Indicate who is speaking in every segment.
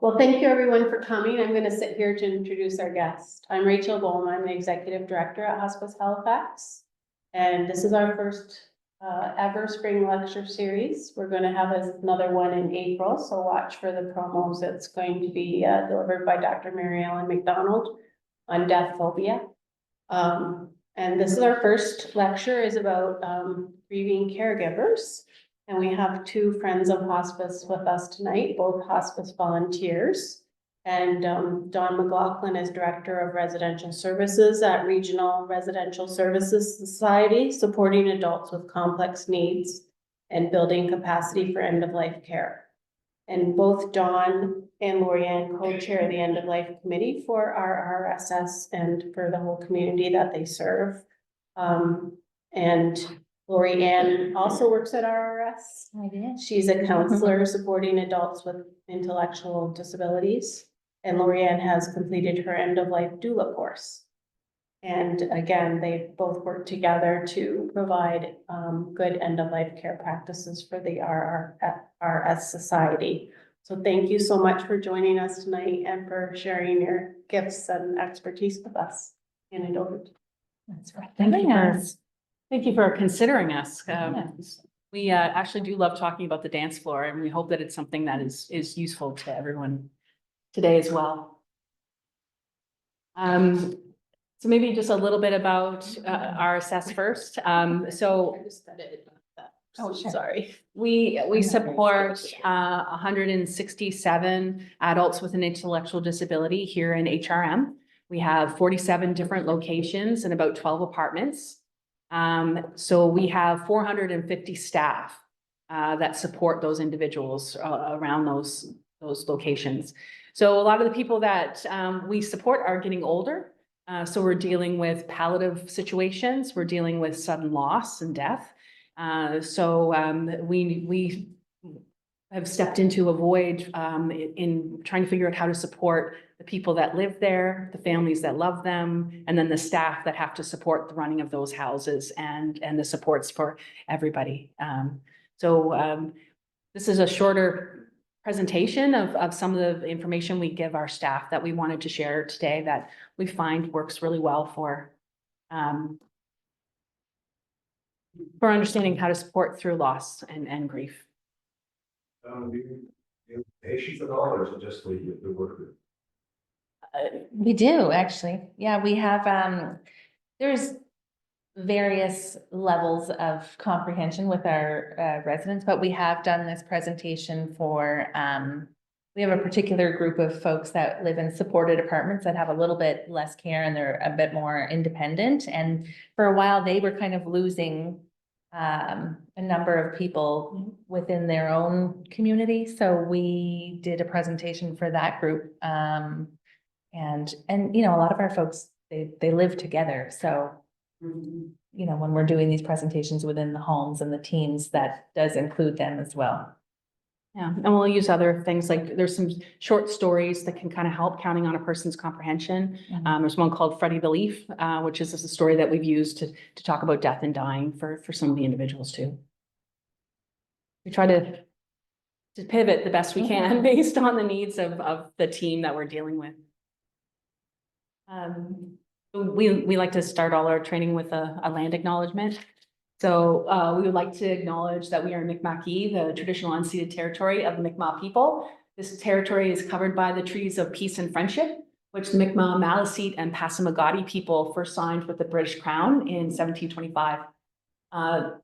Speaker 1: Well, thank you everyone for coming. I'm gonna sit here to introduce our guest. I'm Rachel Bowman. I'm the Executive Director at Hospice Halifax. And this is our first ever spring lecture series. We're gonna have another one in April, so watch for the promos. It's going to be delivered by Dr. Mary Ellen McDonald on death phobia. And this is our first lecture is about grieving caregivers. And we have two friends of hospice with us tonight, both hospice volunteers. And Dawn McLaughlin is Director of Residential Services at Regional Residential Services Society, supporting adults with complex needs and building capacity for end-of-life care. And both Dawn and Lorianne co-chair the end-of-life committee for our RSS and for the whole community that they serve. And Lorianne also works at RRS.
Speaker 2: I did.
Speaker 1: She's a counselor supporting adults with intellectual disabilities. And Lorianne has completed her end-of-life doula course. And again, they both work together to provide good end-of-life care practices for the RRS Society. So thank you so much for joining us tonight and for sharing your gifts and expertise with us. And it over.
Speaker 2: That's right.
Speaker 3: Thank you for considering us.
Speaker 2: Yes.
Speaker 3: We actually do love talking about the dance floor, and we hope that it's something that is useful to everyone today as well. So maybe just a little bit about RSS first.
Speaker 2: Oh, sure.
Speaker 1: Sorry.
Speaker 3: We support 167 adults with an intellectual disability here in HRM. We have 47 different locations and about 12 apartments. So we have 450 staff that support those individuals around those locations. So a lot of the people that we support are getting older. So we're dealing with palliative situations. We're dealing with sudden loss and death. We have stepped into a void in trying to figure out how to support the people that live there, the families that love them, and then the staff that have to support the running of those houses and the supports for everybody. This is a shorter presentation of some of the information we give our staff that we wanted to share today that we find works really well for understanding how to support through loss and grief.
Speaker 4: Do you patients at all, or is it just the worker?
Speaker 2: We do, actually. Yeah, we have, there's various levels of comprehension with our residents, but we have done this presentation for, we have a particular group of folks that live in supported apartments that have a little bit less care and they're a bit more independent. And for a while, they were kind of losing a number of people within their own community. So we did a presentation for that group. And you know, a lot of our folks, they live together. So, you know, when we're doing these presentations within the homes and the teams, that does include them as well.
Speaker 3: Yeah, and we'll use other things like there's some short stories that can kind of help counting on a person's comprehension. There's one called Freddie the Leaf, which is a story that we've used to talk about death and dying for some of the individuals too. We try to pivot the best we can based on the needs of the team that we're dealing with. We like to start all our training with a land acknowledgement. So we would like to acknowledge that we are Mi'kma'ki, the traditional unceded territory of the Mi'kmaq people. This territory is covered by the treaties of peace and friendship, which the Mi'kmaq, Maliseet, and Passamaquoddy people first signed with the British Crown in 1725.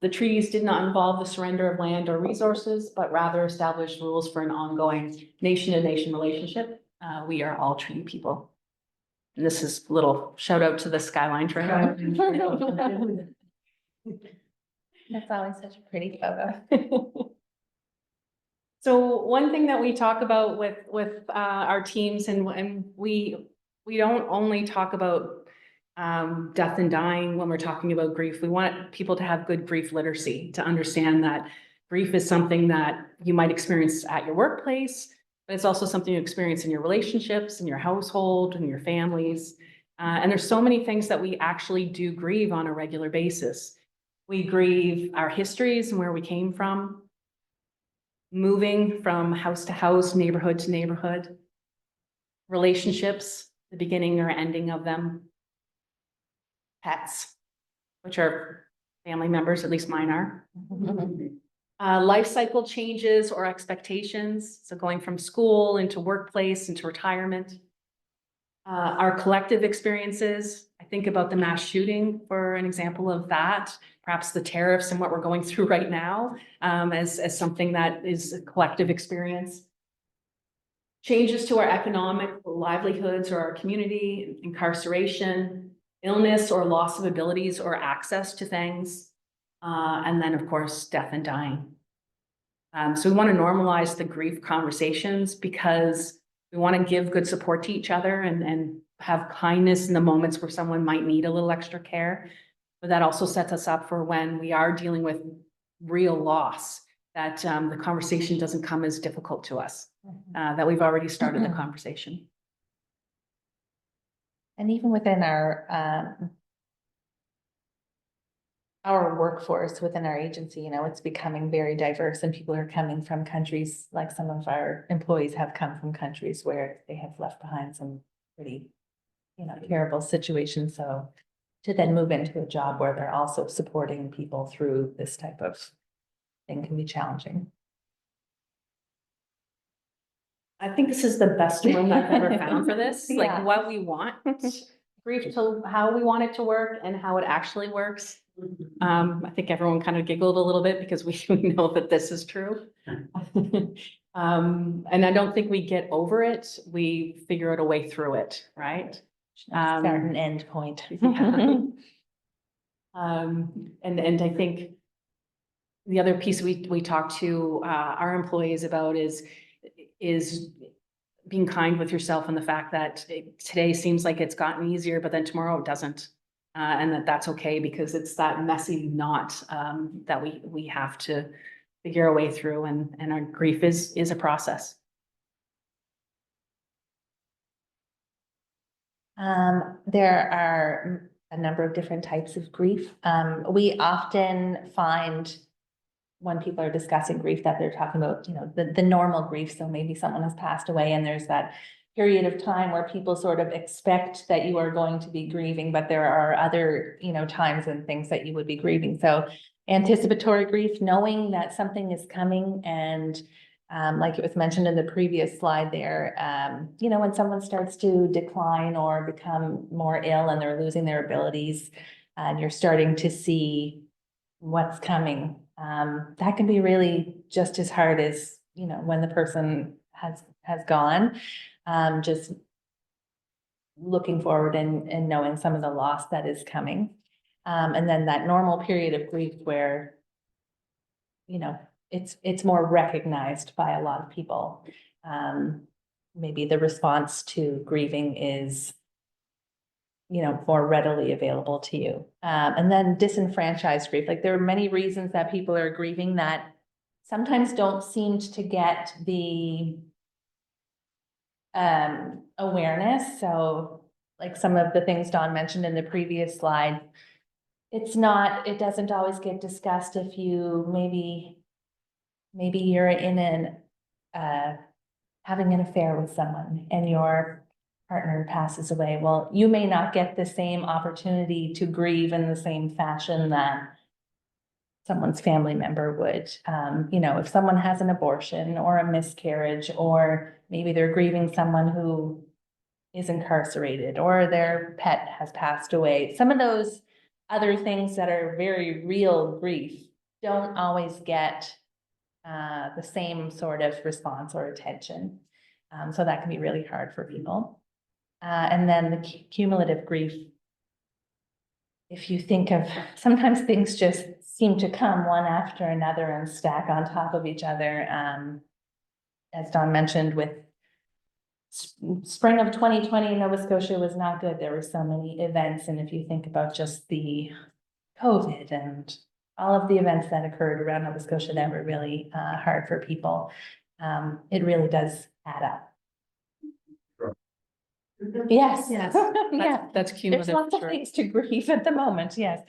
Speaker 3: The treaties did not involve the surrender of land or resources, but rather established rules for an ongoing nation-to-nation relationship. We are all treaty people. And this is a little shout out to the Skyline Trail.
Speaker 2: That's always such a pretty photo.
Speaker 3: So one thing that we talk about with our teams, and we don't only talk about death and dying when we're talking about grief. We want people to have good grief literacy, to understand that grief is something that you might experience at your workplace, but it's also something you experience in your relationships, in your household, in your families. And there's so many things that we actually do grieve on a regular basis. We grieve our histories and where we came from, moving from house to house, neighborhood to neighborhood, relationships, the beginning or ending of them, pets, which are family members, at least mine are. Life cycle changes or expectations, so going from school into workplace, into retirement. Our collective experiences, I think about the mass shooting for an example of that, perhaps the tariffs and what we're going through right now, as something that is a collective experience. Changes to our economic livelihoods or our community, incarceration, illness or loss of abilities or access to things, and then, of course, death and dying. So we want to normalize the grief conversations because we want to give good support to each other and have kindness in the moments where someone might need a little extra care. But that also sets us up for when we are dealing with real loss, that the conversation doesn't come as difficult to us, that we've already started the conversation.
Speaker 2: And even within our workforce, within our agency, you know, it's becoming very diverse and people are coming from countries, like some of our employees have come from countries where they have left behind some pretty, you know, terrible situations. So to then move into a job where they're also supporting people through this type of thing can be challenging.
Speaker 3: I think this is the best room I've ever found for this,
Speaker 2: Yeah.
Speaker 3: like what we want, brief to how we want it to work and how it actually works. I think everyone kind of giggled a little bit because we know that this is true. And I don't think we get over it. We figure out a way through it, right?
Speaker 2: Start and end point.
Speaker 3: Yeah. And I think the other piece we talk to our employees about is being kind with yourself and the fact that today seems like it's gotten easier, but then tomorrow it doesn't. And that's okay because it's that messy knot that we have to figure a way through, and our grief is a process.
Speaker 2: There are a number of different types of grief. We often find when people are discussing grief that they're talking about, you know, the normal grief. So maybe someone has passed away and there's that period of time where people sort of expect that you are going to be grieving, but there are other, you know, times and things that you would be grieving. So anticipatory grief, knowing that something is coming, and like it was mentioned in the previous slide there, you know, when someone starts to decline or become more ill and they're losing their abilities and you're starting to see what's coming, that can be really just as hard as, you know, when the person has gone. Just looking forward and knowing some of the loss that is coming. And then that normal period of grief where, you know, it's more recognized by a lot of people. Maybe the response to grieving is, you know, more readily available to you. And then disenfranchised grief, like there are many reasons that people are grieving that sometimes don't seem to get the awareness. So like some of the things Dawn mentioned in the previous slide, it doesn't always get discussed if you maybe you're in having an affair with someone and your partner passes away. Well, you may not get the same opportunity to grieve in the same fashion that someone's family member would. You know, if someone has an abortion or a miscarriage, or maybe they're grieving someone who is incarcerated or their pet has passed away. Some of those other things that are very real grief don't always get the same sort of response or attention. So that can be really hard for people. And then the cumulative grief, if you think of, sometimes things just seem to come one after another and stack on top of each other. As Dawn mentioned, with spring of 2020 in Nova Scotia was not good. There were so many events. And if you think about just the COVID and all of the events that occurred around Nova Scotia that were really hard for people, it really does add up. Yes.
Speaker 3: Yes.
Speaker 2: Yeah.
Speaker 3: That's
Speaker 2: There's
Speaker 3: cumulative.
Speaker 2: lots of
Speaker 3: Sure.
Speaker 2: things to grieve at the moment, yes.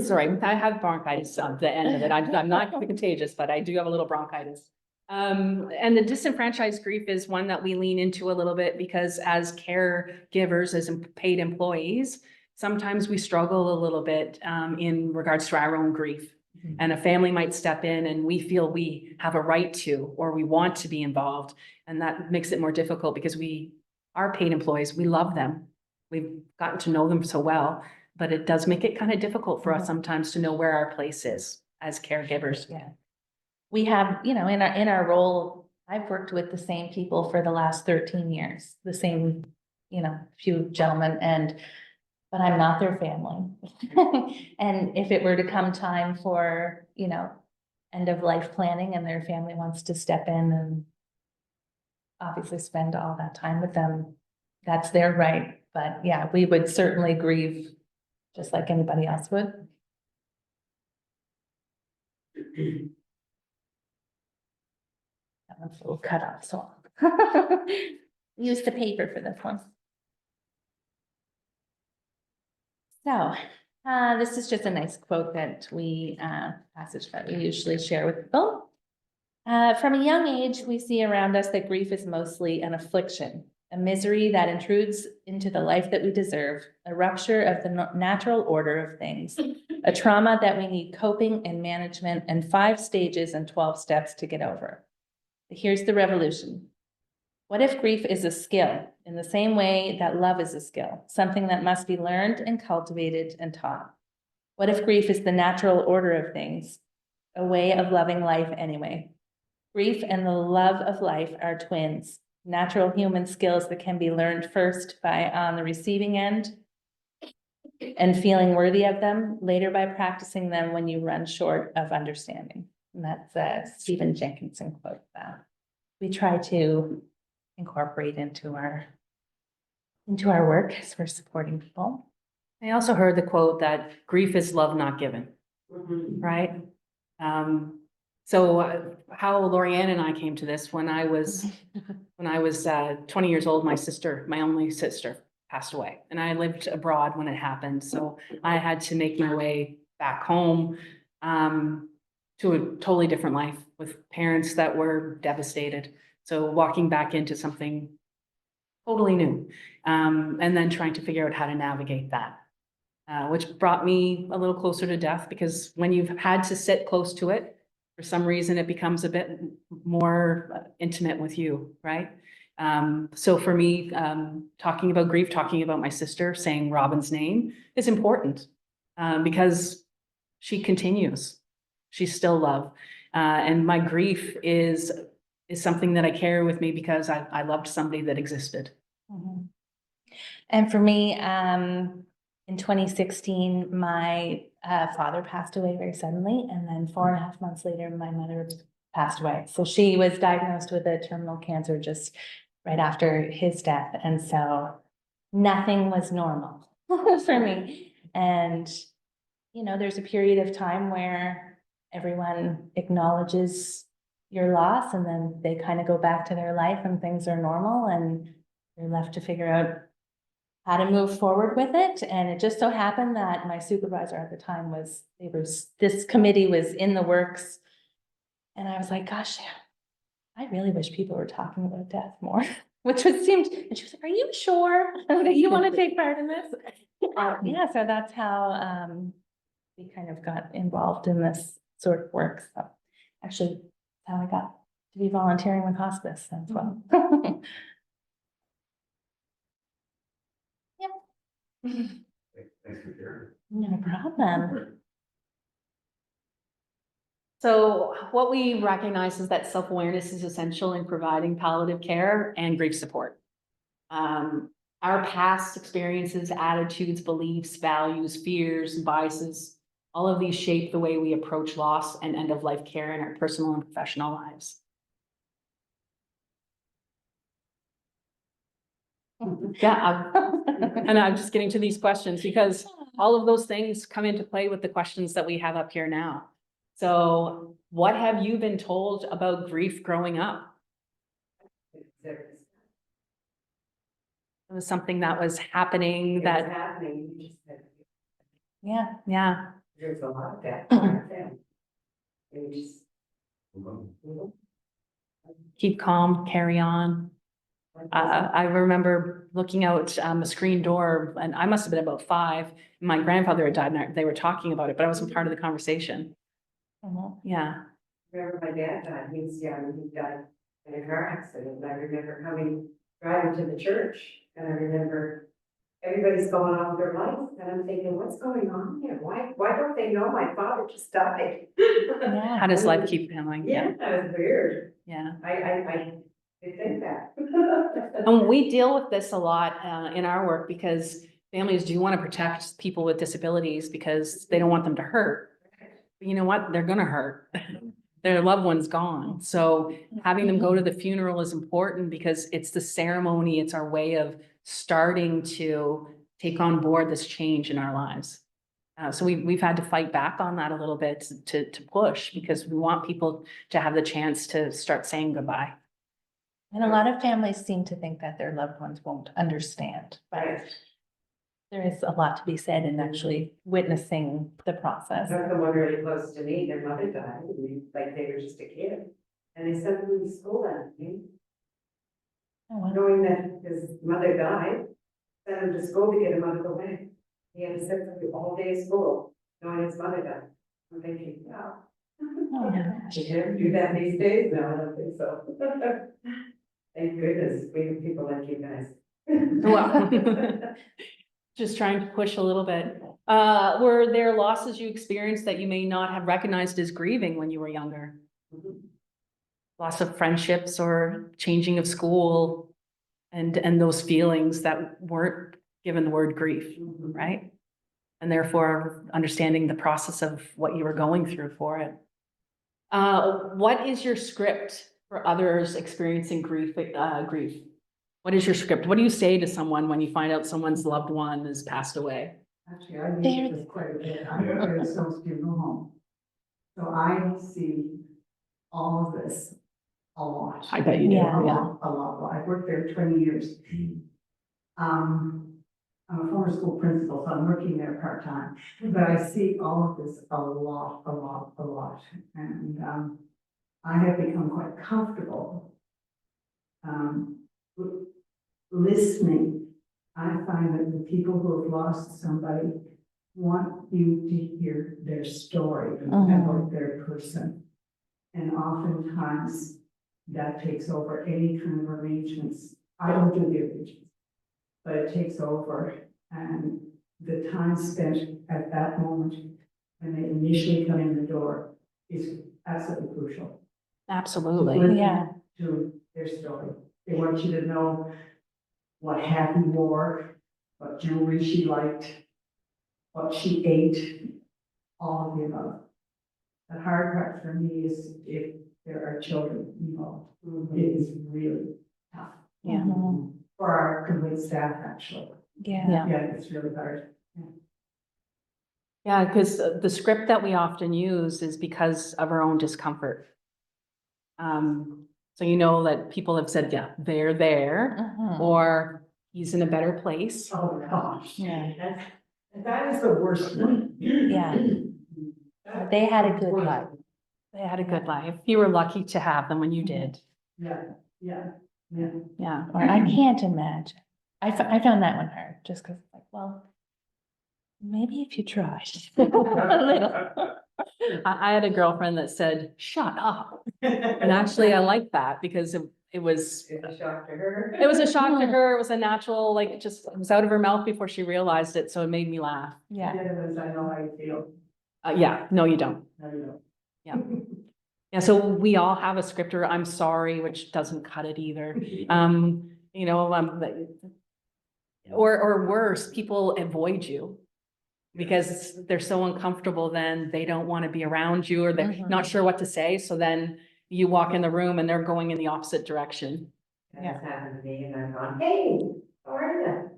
Speaker 3: Sorry, I have bronchitis at the end of it. I'm not contagious, but I do have a little bronchitis. And the disenfranchised grief is one that we lean into a little bit because as caregivers, as paid employees, sometimes we struggle a little bit in regards to our own grief. And a family might step in and we feel we have a right to, or we want to be involved. And that makes it more difficult because we are paid employees. We love them. We've gotten to know them so well, but it does make it kind of difficult for us sometimes to know where our place is as caregivers.
Speaker 2: Yeah. We have, in our role, I've worked with the same people for the last 13 years, the same, few gentlemen, but I'm not their family. And if it were to come time for, end of life planning and their family wants to step in and obviously spend all that time with them, that's their right. But yeah, we would certainly grieve just like anybody else would. That one's a little cut off, so use the paper for this one. So, this is just a nice quote that passage that we usually share with people. From a young age, we see around us that grief is mostly an affliction, a misery that intrudes into the life that we deserve, a rupture of the natural order of things, a trauma that we need coping and management and 5 stages and 12 steps to get over. But here's the revolution. What if grief is a skill in the same way that love is a skill, something that must be learned and cultivated and taught? What if grief is the natural order of things, a way of loving life anyway? Grief and the love of life are twins, natural human skills that can be learned first by on the receiving end and feeling worthy of them, later by practicing them when you run short of understanding. And that's a Stephen Jenkinson quote that we try to incorporate into our work as we're supporting people.
Speaker 3: I also heard the quote that grief is love not given, right? So how Lorianne and I came to this when I was 20 years old, my only sister passed away, and I lived abroad when it happened. So I had to make my way back home to a totally different life with parents that were devastated. So walking back into something totally new, and then trying to figure out how to navigate that, which brought me a little closer to death, because when you've had to sit close to it, for some reason, it becomes a bit more intimate with you, right? So for me, talking about grief, talking about my sister, saying Robin's name is important, because she continues. She's still loved. And my grief is something that I carry with me because I loved somebody that existed.
Speaker 2: Mhm. And for me, in 2016, my father passed away very suddenly, and then 4.5 months later, my mother passed away. So she was diagnosed with a terminal cancer just right after his death, and so nothing was normal for me. And there's a period of time where everyone acknowledges your loss, and then they kind of go back to their life and things are normal, and you're left to figure out how to move forward with it. And it just so happened that my supervisor at the time this committee was in the works. And I was like, gosh, I really wish people were talking about death more, and she was like, are you sure that you want to take part in this? Yeah, so that's how we kind of got involved in this sort of work. So actually, that's how I got to be volunteering with hospice as well.
Speaker 4: Thanks for sharing.
Speaker 2: No problem.
Speaker 3: So what we recognize is that self-awareness is essential in providing palliative care and grief support. Our past experiences, attitudes, beliefs, values, fears, and biases, all of these shape the way we approach loss and end-of-life care in our personal and professional lives. Yeah, and I'm just getting to these questions because all of those things come into play with the questions that we have up here now. So what have you been told about grief growing up? It was something that was happening
Speaker 2: Yeah.
Speaker 3: yeah.
Speaker 5: There's a lot of that in our family.
Speaker 3: keep calm, carry on. I remember looking out a screen door, and I must have been about 5. My grandfather had died, and they were talking about it, but I wasn't part of the conversation.
Speaker 2: Mhm.
Speaker 3: Yeah,
Speaker 5: Remember my dad died, he was young, he died in a car accident, and I remember driving to the church, and I remember everybody's going on with their life, and I'm thinking, what's going on here? Why don't they know my father just died?
Speaker 2: Yeah.
Speaker 3: how does life keep going?
Speaker 5: Yeah, that was weird.
Speaker 3: Yeah.
Speaker 5: I did think that.
Speaker 3: And we deal with this a lot in our work because families do want to protect people with disabilities because they don't want them to hurt. But you know what? They're gonna hurt. Their loved one's gone. So having them go to the funeral is important because it's the ceremony, it's our way of starting to take on board this change in our lives. So we've had to fight back on that a little bit to push because we want people to have the chance to start saying goodbye.
Speaker 2: And a lot of families seem to think that their loved ones won't understand, but
Speaker 5: Right.
Speaker 2: there is a lot to be said in actually witnessing the
Speaker 5: I
Speaker 2: process.
Speaker 5: have someone really close to me, their mother died, like they were just a kid, and they sent them to school that day,
Speaker 2: Oh, wow.
Speaker 5: knowing that his mother died, sent him to school to get him out of the way. He had to sit through all day school, knowing his mother died. I'm thinking, wow.
Speaker 2: Oh, my gosh.
Speaker 5: You can't do that these days? No, I don't think so. Thank goodness, we have people like you guys.
Speaker 3: Well, just trying to push a little bit. Were there losses you experienced that you may not have recognized as grieving when you were younger? Loss of friendships or changing of school and those feelings that weren't given the word grief, right? And therefore understanding the process of what you were going through for it. What is your script for others experiencing grief? What is your script? What do you say to someone when you find out someone's loved one has passed away?
Speaker 6: Actually, I use this quite a bit. I work at a Stone's funeral home. So I see all of this a lot.
Speaker 3: I bet you do,
Speaker 2: Yeah.
Speaker 6: A lot. I've worked there 20 years. I'm a former school principal, so I'm working there part-time, but I see all of this a lot. And, I have become quite comfortable, listening. I find that the people who have lost somebody want you to hear their story about their person. And oftentimes that takes over any kind of arrangements. I don't do the arrangements, but it takes over. And the time spent at that moment when they initially come in the door is absolutely crucial.
Speaker 3: Absolutely.
Speaker 6: Listen
Speaker 2: Yeah.
Speaker 6: to their story. They want you to know what hat he wore, what jewelry she liked, what she ate, all of the above. The hard part for me is if there are children involved. It is really tough.
Speaker 3: Yeah.
Speaker 2: Mhm.
Speaker 6: For our complete staff, actually.
Speaker 2: Yeah.
Speaker 6: Yeah, it's really hard.
Speaker 3: Yeah, because the script that we often use is because of our own discomfort. So you know that people have said, yeah, they're there,
Speaker 2: Mhm.
Speaker 3: or he's in a better place.
Speaker 6: Oh, gosh.
Speaker 2: Yeah.
Speaker 6: That is the worst one.
Speaker 2: Yeah. They had a good life.
Speaker 3: They had a good life. You were lucky to have them when you did.
Speaker 6: Yeah.
Speaker 3: Yeah.
Speaker 2: Or I can't imagine. I found that one hard, just because it's like, well, maybe if you tried. A little.
Speaker 3: I had a girlfriend that said, shut up. And actually, I like that because it was
Speaker 5: It's a shock to her.
Speaker 3: It was a shock to her. It was a natural, like, it was out of her mouth before she realized it. So it made me laugh.
Speaker 2: Yeah.
Speaker 6: The other ones, I know how you feel.
Speaker 3: Yeah, no, you don't.
Speaker 6: No, you don't.
Speaker 3: Yeah. Yeah, so we all have a scripter, I'm sorry, which doesn't cut it either. You know, or worse, people avoid you because they're so uncomfortable, then they don't want to be around you, or they're
Speaker 2: Mhm.
Speaker 3: not sure what to say. So then you walk in the room and they're going in the opposite direction.
Speaker 5: That's happened to me, and I've gone, hey, how are you?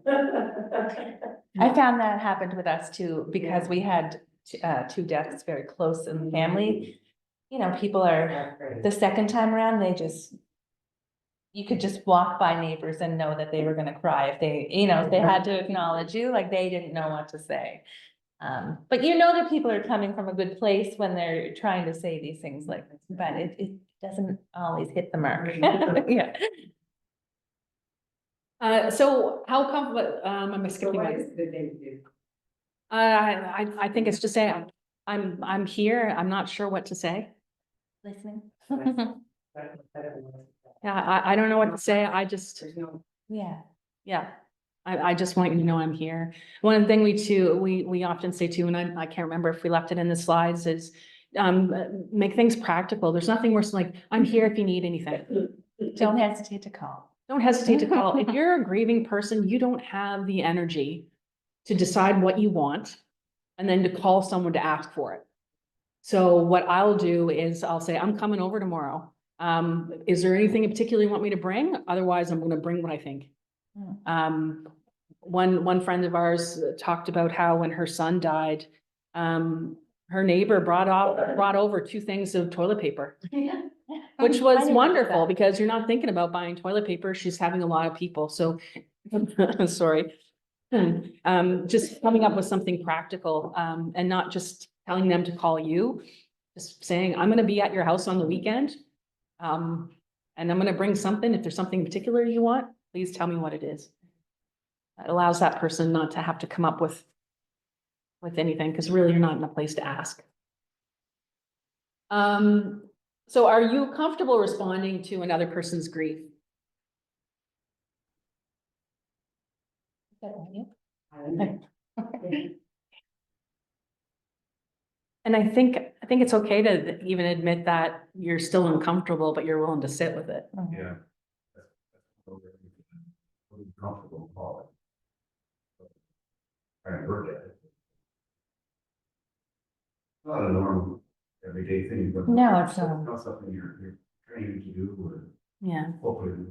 Speaker 2: I found that happened with us too, because we had two deaths very close in the family. You know, people are,
Speaker 5: That's great.
Speaker 2: the second time around, you could just walk by neighbors and know that they were gonna cry if they, if they had to acknowledge you, like they didn't know what to say. But you know that people are coming from a good place when they're trying to say these things like, but doesn't always hit the mark. Yeah.
Speaker 3: So how am I
Speaker 5: So
Speaker 3: skipping
Speaker 5: what
Speaker 3: one?
Speaker 5: is the thing to do?
Speaker 3: I think it's just saying, I'm here, I'm not sure what to say.
Speaker 2: Listening.
Speaker 3: Yeah, I don't know what to say, I just,
Speaker 5: There's no.
Speaker 2: Yeah.
Speaker 3: yeah. I just want you to know I'm here. One thing we often say too, and I can't remember if we left it in the slides, is make things practical. There's nothing worse than like, I'm here if you need anything.
Speaker 2: Don't hesitate to call.
Speaker 3: Don't hesitate to call. If you're a grieving person, you don't have the energy to decide what you want and then to call someone to ask for it. So what I'll do is I'll say, I'm coming over tomorrow. Is there anything in particular you want me to bring? Otherwise, I'm gonna bring what I think. One friend of ours talked about how when her son died, her neighbor brought over 2 things of toilet paper, which was wonderful because you're not thinking about buying toilet paper. She's having a lot of people, so sorry. Just coming up with something practical, and not just telling them to call you, just saying, I'm gonna be at your house on the weekend. And I'm gonna bring something. If there's something in particular you want, please tell me what it is. It allows that person not to have to come up with anything, because really you're not in a place to ask. So are you comfortable responding to another person's grief? And I think it's okay to even admit that you're still uncomfortable, but you're willing to sit with it.
Speaker 4: Yeah. Comfortable calling. Trying to work at it. Not a normal everyday thing, but.
Speaker 2: No, it's not.
Speaker 4: Not something you're trained to do or
Speaker 3: Yeah.
Speaker 4: hopefully.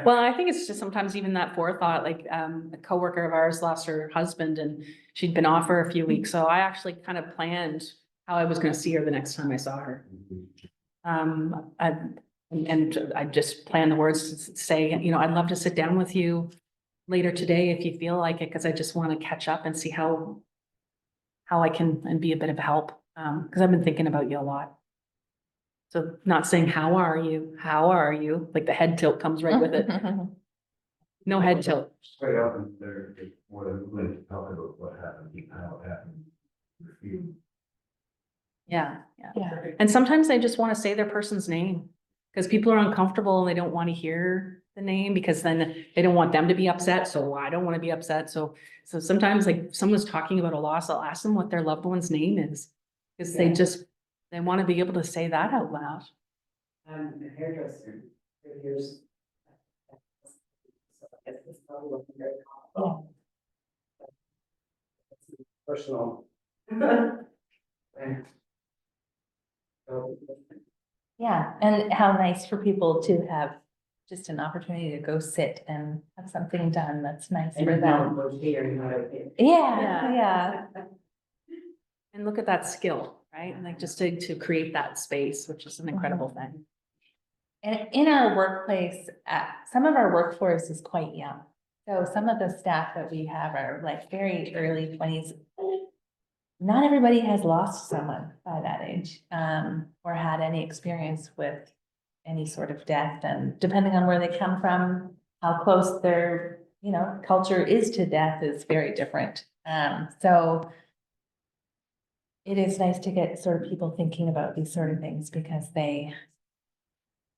Speaker 3: Well, I think it's just sometimes even that forethought, like, a coworker of ours lost her husband and she'd been off for a few weeks. So I actually kind of planned how I was gonna see her the next time I saw her. And I just planned the words to say, you know, I'd love to sit down with you later today if you feel like it, because I just want to catch up and see how I can and be a bit of help. Because I've been thinking about you a lot. So not saying, how are you? Like the head tilt comes right with it. No head tilt.
Speaker 4: Quite often they're more than willing to talk about what happened, how it happened.
Speaker 3: Yeah.
Speaker 2: Yeah.
Speaker 3: And sometimes they just want to say their person's name because people are uncomfortable and they don't want to hear the name because then they don't want them to be upset. So I don't want to be upset. So sometimes like if someone's talking about a loss, I'll ask them what their loved one's name is. Because they want to be able to say that out loud.
Speaker 5: I'm a hairdresser for years. So I guess it's probably looking very comfortable. Personal.
Speaker 2: Yeah, and how nice for people to have just an opportunity to go sit and have something done that's nice for them. Yeah.
Speaker 3: And look at that skill, right? And like just to create that space, which is an incredible thing.
Speaker 2: And in our workplace, some of our workforce is quite young. So some of the staff that we have are like very early 20s. Not everybody has lost someone by that age, or had any experience with any sort of death. And depending on where they come from, how close their, culture is to death is very different. So it is nice to get sort of people thinking about these sort of things because they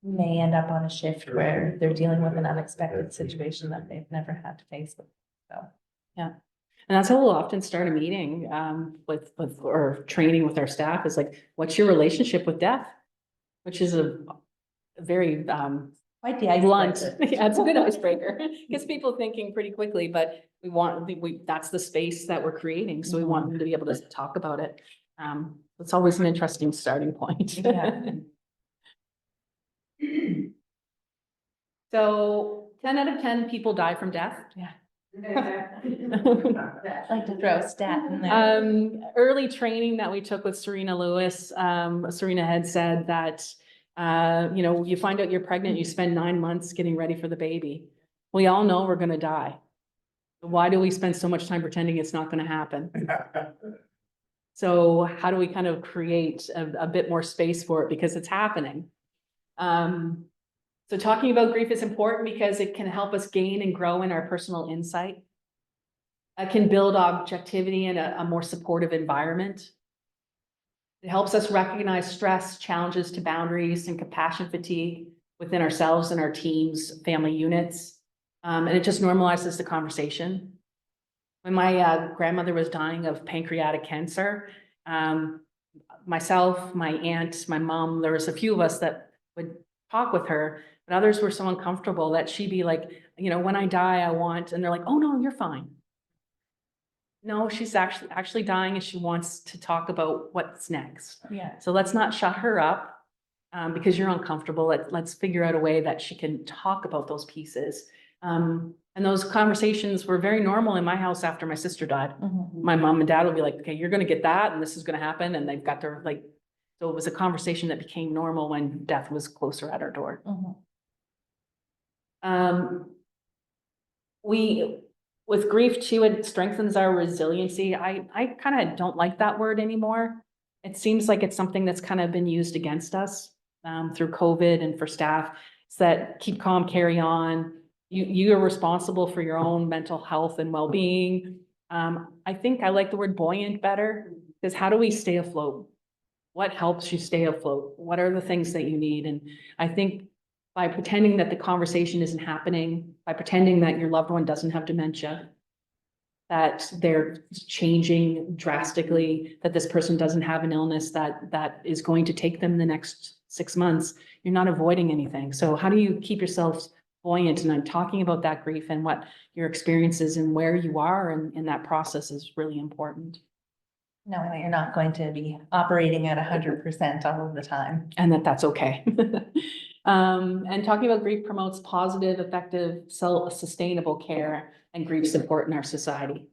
Speaker 2: may end up on a shift where they're dealing with an unexpected situation that they've never had to face with. So,
Speaker 3: yeah. And that's how we'll often start a meeting or training with our staff is like, what's your relationship with death? Which is a very
Speaker 2: quite the
Speaker 3: blunt.
Speaker 2: icebreaker.
Speaker 3: Yeah, it's a good icebreaker. Gets people thinking pretty quickly, but that's the space that we're creating. So we want them to be able to talk about it. It's always an interesting starting point.
Speaker 2: Yeah.
Speaker 3: So 10 out of 10 people die from death.
Speaker 2: Yeah.
Speaker 5: I'd
Speaker 2: Like to throw a stat in there.
Speaker 3: Early training that we took with Serena Lewis, Serena had said that, you find out you're pregnant, you spend 9 months getting ready for the baby. We all know we're going to die. Why do we spend so much time pretending it's not going to happen? So how do we kind of create a bit more space for it because it's happening? So talking about grief is important because it can help us gain and grow in our personal insight. It can build objectivity in a more supportive environment. It helps us recognize stress, challenges to boundaries, and compassion fatigue within ourselves and our teams, family units. And it just normalizes the conversation. When my grandmother was dying of pancreatic cancer, myself, my aunt, my mom, there was a few of us that would talk with her, but others were so uncomfortable that she'd be like, you know, when I die, I want, and they're like, oh no, you're fine. No, she's actually dying and she wants to talk about what's next.
Speaker 2: Yeah.
Speaker 3: So let's not shut her up because you're uncomfortable. Let's figure out a way that she can talk about those pieces. And those conversations were very normal in my house after my sister died.
Speaker 2: Mhm.
Speaker 3: My mom and dad would be like, okay, you're going to get that and this is going to happen. And they've got their like, so it was a conversation that became normal when death was closer at our door.
Speaker 2: Mhm.
Speaker 3: With grief too, it strengthens our resiliency. I kind of don't like that word anymore. It seems like it's something that's kind of been used against us through COVID and for staff. It's that keep calm, carry on. You are responsible for your own mental health and well-being. I think I like the word buoyant better because how do we stay afloat? What helps you stay afloat? What are the things that you need? And I think by pretending that the conversation isn't happening, by pretending that your loved one doesn't have dementia, that they're changing drastically, that this person doesn't have an illness that is going to take them the next 6 months, you're not avoiding anything. So how do you keep yourselves buoyant? And I'm talking about that grief and what your experiences and where you are in that process is really important.
Speaker 2: Knowing that you're not going to be operating at 100% all of the time.
Speaker 3: And that's okay. And talking about grief promotes positive, effective, sustainable care and grief support in our society.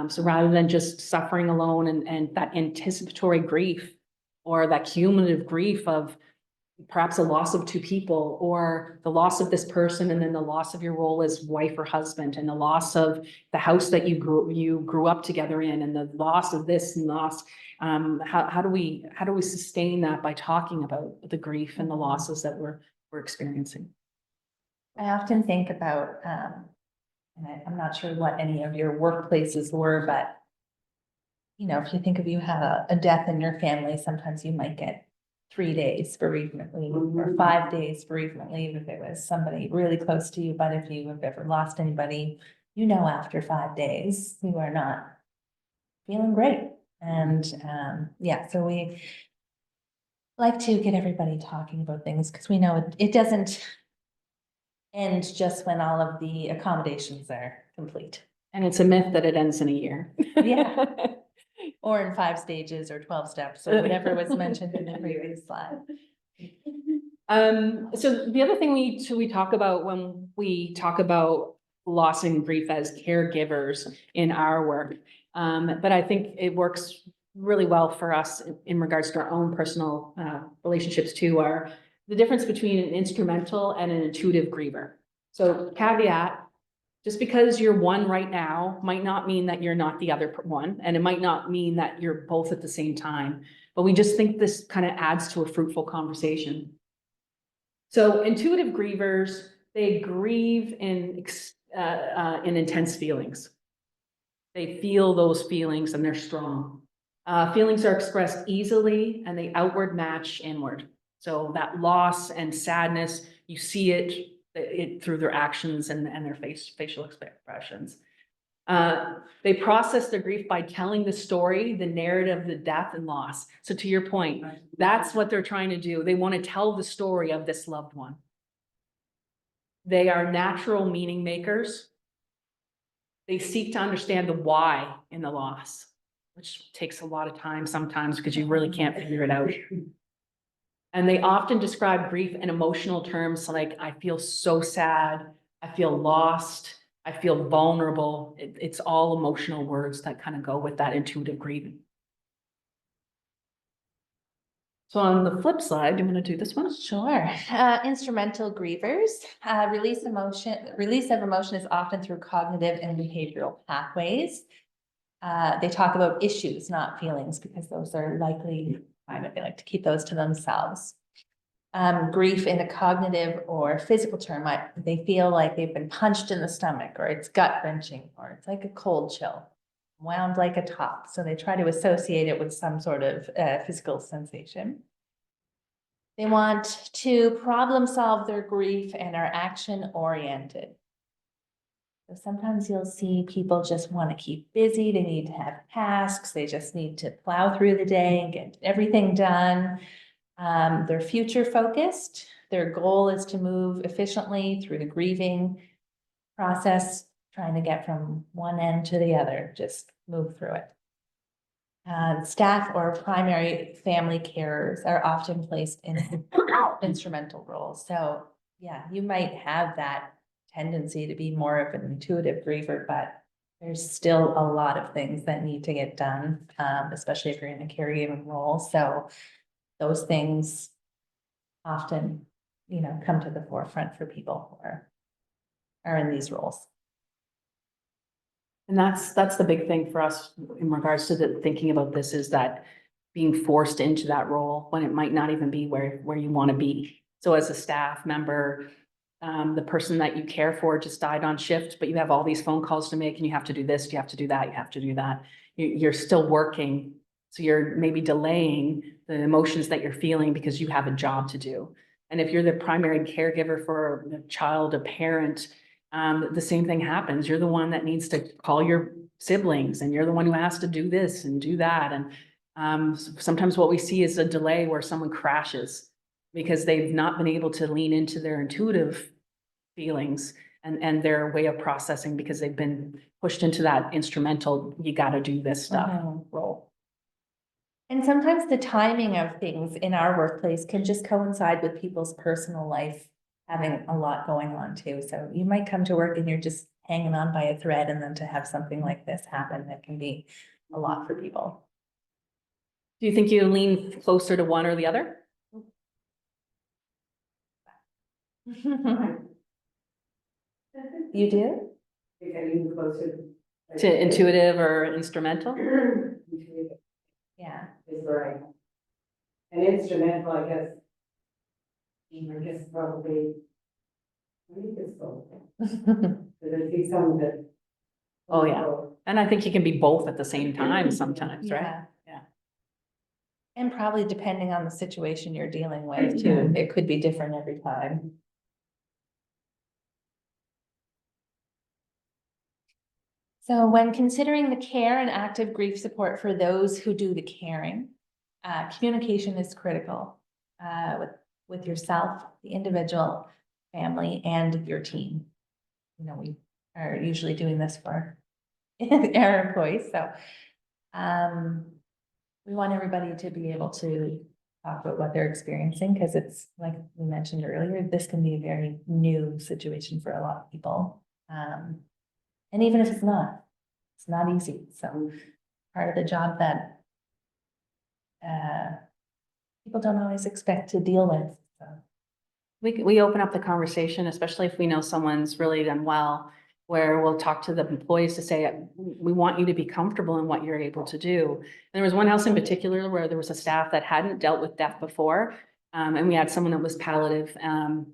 Speaker 3: So rather than just suffering alone and that anticipatory grief or that cumulative grief of perhaps a loss of two people or the loss of this person and then the loss of your role as wife or husband and the loss of the house that you grew up together in and the loss of this and loss. How do we sustain that by talking about the grief and the losses that we're experiencing?
Speaker 2: I often think about, and I'm not sure what any of your workplaces were, but you know, if you think of you had a death in your family, sometimes you might get 3 days bereavement leave or 5 days bereavement leave if it was somebody really close to you. But if you have ever lost anybody, you know, after 5 days, you are not feeling great. And yeah, so we like to get everybody talking about things because we know it doesn't end just when all of the accommodations are complete.
Speaker 3: And it's a myth that it ends in a year.
Speaker 2: Yeah. Or in 5 stages or 12 steps or whatever was mentioned in the previous slide.
Speaker 3: So the other thing we talk about when we talk about loss and grief as caregivers in our work, but I think it works really well for us in regards to our own personal relationships too, are the difference between an instrumental and an intuitive griever. So caveat, just because you're one right now might not mean that you're not the other one, and it might not mean that you're both at the same time, but we just think this kind of adds to a fruitful conversation. So intuitive grievers, they grieve in intense feelings. They feel those feelings and they're strong. Feelings are expressed easily and they outward match inward. So that loss and sadness, you see it through their actions and their facial expressions. They process their grief by telling the story, the narrative, the death and loss. So to your point, that's what they're trying to do. They want to tell the story of this loved one. They are natural meaning makers. They seek to understand the why in the loss, which takes a lot of time sometimes because you really can't figure it out. And they often describe grief in emotional terms like, I feel so sad, I feel lost, I feel vulnerable. It's all emotional words that kind of go with that intuitive grieving. So on the flip side, do you want to do this one?
Speaker 2: Sure. Instrumental grievers, release of emotion is often through cognitive and behavioral pathways. They talk about issues, not feelings, because those are likely, they like to keep those to themselves. Grief in a cognitive or physical term, they feel like they've been punched in the stomach, or it's gut wrenching, or it's like a cold chill, wound like a top. So they try to associate it with some sort of physical sensation. They want to problem solve their grief and are action oriented. So sometimes you'll see people just want to keep busy. They need to have tasks. They just need to plow through the day and get everything done. They're future focused. Their goal is to move efficiently through the grieving process, trying to get from one end to the other, just move through it. Staff or primary family carers are often placed in instrumental roles. So yeah, you might have that tendency to be more of an intuitive griever, but there's still a lot of things that need to get done, especially if you're in a caregiving role. So those things often, come to the forefront for people who are in these roles.
Speaker 3: And that's the big thing for us in regards to the thinking about this, is that being forced into that role when it might not even be where you want to be. So as a staff member, the person that you care for just died on shift, but you have all these phone calls to make and you have to do this, you have to do that, you have to do that. You're still working. So you're maybe delaying the emotions that you're feeling because you have a job to do. And if you're the primary caregiver for a child, a parent, the same thing happens. You're the one that needs to call your siblings, and you're the one who has to do this and do that. And sometimes what we see is a delay where someone crashes because they've not been able to lean into their intuitive feelings and their way of processing, because they've been pushed into that instrumental, you got to do this stuff role.
Speaker 2: And sometimes the timing of things in our workplace can just coincide with people's personal life having a lot going on too. So you might come to work and you're just hanging on by a thread, and then to have something like this happen, that can be a lot for people.
Speaker 3: Do you think you lean closer to one or the other?
Speaker 2: You do?
Speaker 5: Think I need closer.
Speaker 3: To intuitive or instrumental?
Speaker 5: Intuitive
Speaker 2: Yeah.
Speaker 5: is right. And instrumental, I guess probably, I think it's both. There'd be some that.
Speaker 3: Oh, yeah. And I think you can be both at the same time sometimes, right?
Speaker 2: Yeah.
Speaker 3: Yeah.
Speaker 2: And probably depending on the situation you're dealing with too, it could be different every time. So when considering the care and active grief support for those who do the caring, communication is critical with yourself, the individual, family, and your team. We are usually doing this for our employees, so we want everybody to be able to talk about what they're experiencing, because it's, like we mentioned earlier, this can be a very new situation for a lot of people. And even if it's not easy. So part of the job that people don't always expect to deal with. So.
Speaker 3: We open up the conversation, especially if we know someone's really done well, where we'll talk to the employees to say, we want you to be comfortable in what you're able to do. And there was one house in particular where there was a staff that hadn't dealt with death before. And we had someone that was palliative, and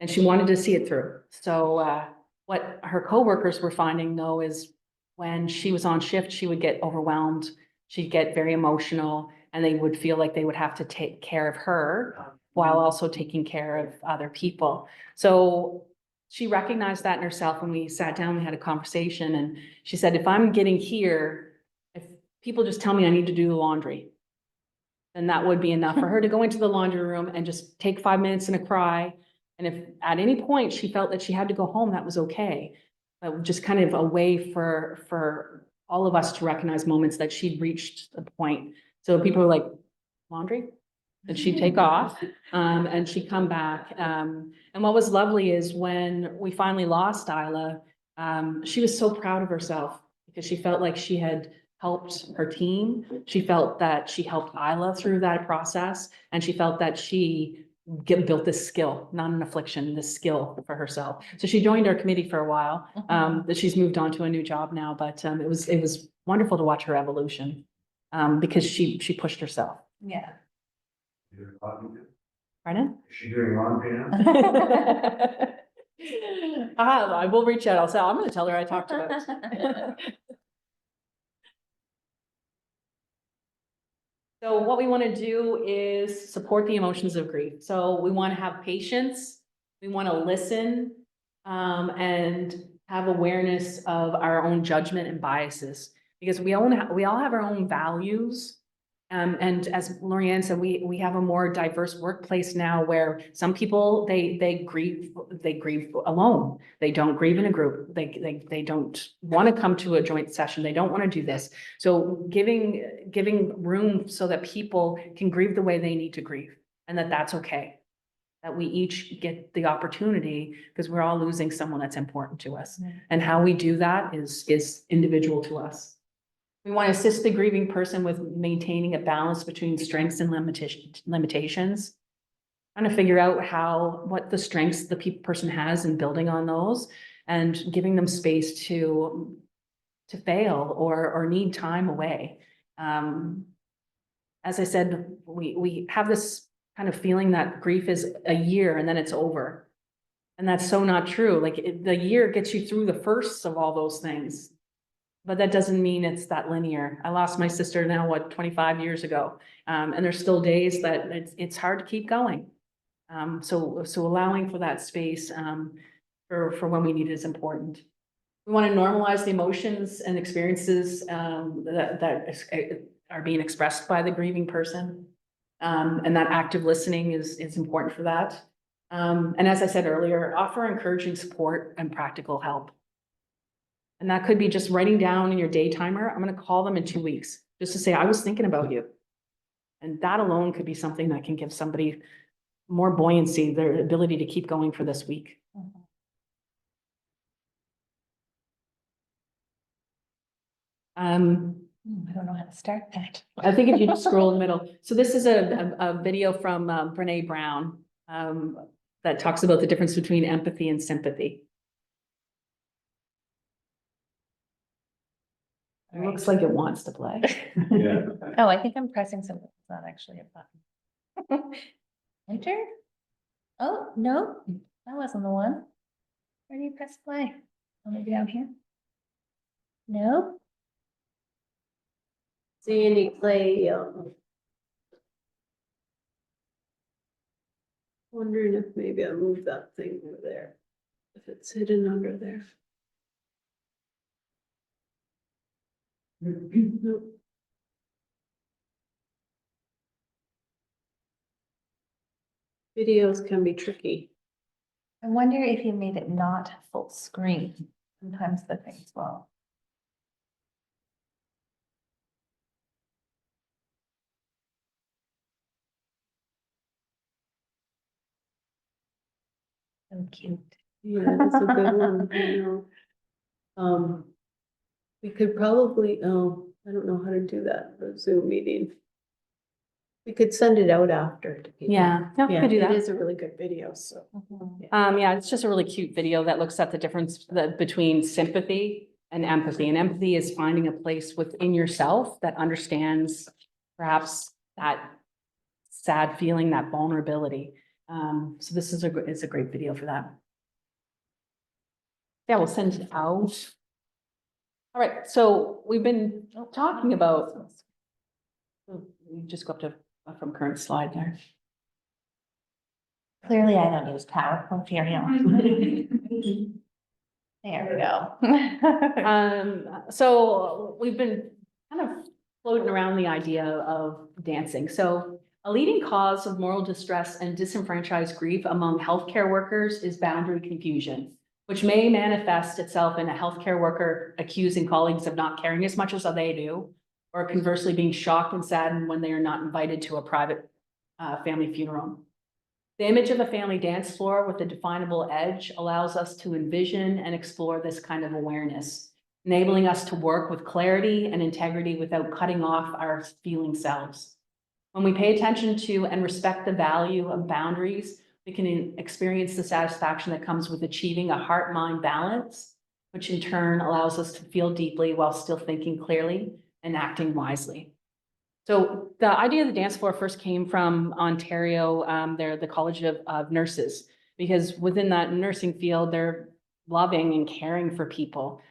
Speaker 3: she wanted to see it through. So what her coworkers were finding though is when she was on shift, she would get overwhelmed. She'd get very emotional, and they would feel like they would have to take care of her while also taking care of other people. So she recognized that in herself when we sat down, we had a conversation, and she said, if I'm getting here, if people just tell me I need to do the laundry, then that would be enough for her to go into the laundry room and just take 5 minutes and a cry. And if at any point she felt that she had to go home, that was okay. But just kind of a way for all of us to recognize moments that she'd reached a point. So people were like, laundry? And she'd take off, and she'd come back. And what was lovely is when we finally lost Isla, she was so proud of herself because she felt like she had helped her team. She felt that she helped Isla through that process, and she felt that she built this skill, not an affliction, this skill for herself. So she joined our committee for a while, that she's moved on to a new job now, but, it was wonderful to watch her evolution. Because she pushed herself.
Speaker 2: Yeah.
Speaker 4: You're talking to-
Speaker 3: Pardon?
Speaker 4: Is she doing laundry now?
Speaker 3: I will reach out. I'll say, I'm gonna tell her I talked to her. So what we want to do is support the emotions of grief. So we want to have patience. We want to listen, and have awareness of our own judgment and biases. Because we all have our own values. And as Lorianne said, we have a more diverse workplace now where some people, they grieve alone. They don't grieve in a group. They don't want to come to a joint session. They don't want to do this. So giving room so that people can grieve the way they need to grieve, and that's okay. That we each get the opportunity, because we're all losing someone that's important to us. And how we do that is individual to us. We want to assist the grieving person with maintaining a balance between strengths and limitations. Trying to figure out what the strengths the person has and building on those, and giving them space to fail or need time away. As I said, we have this kind of feeling that grief is a year and then it's over. And that's so not true. Like the year gets you through the first of all those things. But that doesn't mean it's that linear. I lost my sister now, 25 years ago. And there's still days that it's hard to keep going. So allowing for that space, for when we need it is important. We want to normalize the emotions and experiences, that are being expressed by the grieving person. And that active listening is important for that. And as I said earlier, offer encouraging support and practical help. And that could be just writing down in your day timer, I'm going to call them in 2 weeks, just to say, I was thinking about you. And that alone could be something that can give somebody more buoyancy, their ability to keep going for this week.
Speaker 2: I don't know how to start that.
Speaker 3: I think if you just scroll in the middle. So this is a video from Brene Brown, that talks about the difference between empathy and sympathy. It looks like it wants to play.
Speaker 4: Yeah.
Speaker 2: Oh, I think I'm pressing something. It's not actually a button. Enter? Oh, no, that wasn't the one. Where do you press play? Oh, maybe down here? Nope.
Speaker 1: Sandy play, wondering if maybe I move that thing over there, if it's hidden under there. Nope. Videos can be tricky.
Speaker 2: I wonder if you made it not full screen. Sometimes the things will. So cute.
Speaker 1: Yeah, that's a good one, I know. We could probably, I don't know how to do that, the Zoom meeting. We could send it out after to people.
Speaker 3: Yeah, we
Speaker 1: Yeah,
Speaker 3: could do
Speaker 1: it
Speaker 3: that.
Speaker 1: is a really good video, so.
Speaker 3: Yeah, it's just a really cute video that looks at the difference between sympathy and empathy. And empathy is finding a place within yourself that understands perhaps that sad feeling, that vulnerability. So this is a great video for that. Yeah, we'll send it out. All right, so we've been talking about, you just go up to from current slide there.
Speaker 2: Clearly, I don't use PowerPoint here, There we go.
Speaker 3: So we've been kind of floating around the idea of dancing. So a leading cause of moral distress and disenfranchised grief among healthcare workers is boundary confusion, which may manifest itself in a healthcare worker accusing colleagues of not caring as much as they do, or conversely being shocked and saddened when they are not invited to a private family funeral. The image of a family dance floor with a definable edge allows us to envision and explore this kind of awareness, enabling us to work with clarity and integrity without cutting off our feeling selves. When we pay attention to and respect the value of boundaries, we can experience the satisfaction that comes with achieving a heart-mind balance, which in turn allows us to feel deeply while still thinking clearly and acting wisely. So the idea of the dance floor first came from Ontario, the College of Nurses, because within that nursing field, they're loving and caring for people.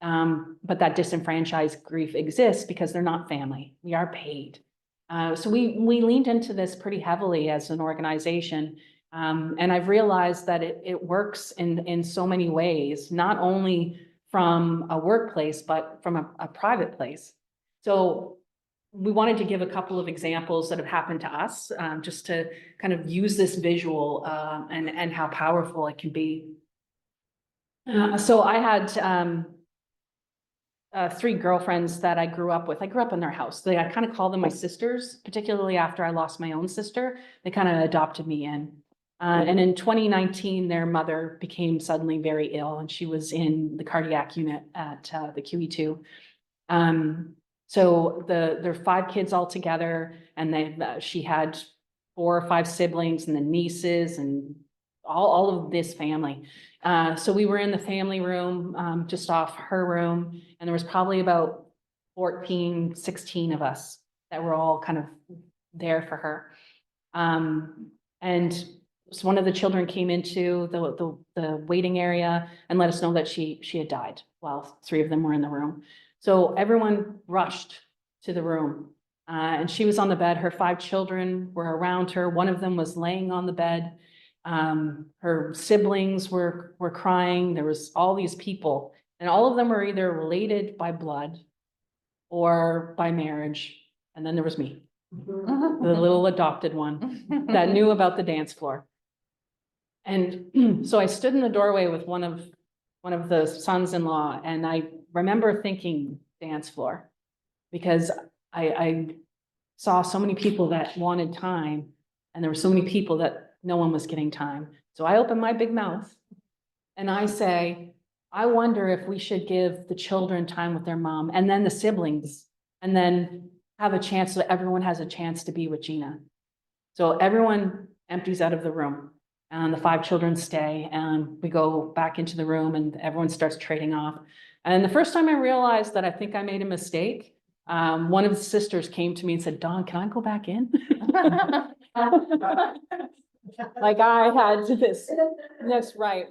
Speaker 3: But that disenfranchised grief exists because they're not family. We are paid. So we leaned into this pretty heavily as an organization. And I've realized that it works in so many ways, not only from a workplace, but from a private place. So we wanted to give a couple of examples that have happened to us, just to kind of use this visual and how powerful it can be. So I had 3 girlfriends that I grew up with. I grew up in their house. I kind of call them my sisters, particularly after I lost my own sister. They kind of adopted me in. And in 2019, their mother became suddenly very ill, and she was in the cardiac unit at the QE2. So there are 5 kids all together, and she had 4 or 5 siblings, and the nieces, and all of this family. So we were in the family room, just off her room, and there was probably about 14, 16 of us that were all kind of there for her. And so one of the children came into the waiting area and let us know that she had died while 3 of them were in the room. So everyone rushed to the room, and she was on the bed. Her 5 children were around her. One of them was laying on the bed. Her siblings were crying. There was all these people, and all of them were either related by blood or by marriage. And then there was me, the little adopted one that knew about the dance floor. And so I stood in the doorway with one of the sons-in-law, and I remember thinking dance floor, because I saw so many people that wanted time, and there were so many people that no one was getting time. So I open my big mouth and I say, I wonder if we should give the children time with their mom, and then the siblings, and then have a chance so that everyone has a chance to be with Gina. So everyone empties out of the room, and the 5 children stay, and we go back into the room, and everyone starts trading off. And the first time I realized that I think I made a mistake, one of the sisters came to me and said, Dawn, can I go back in? Like I had this, that's right.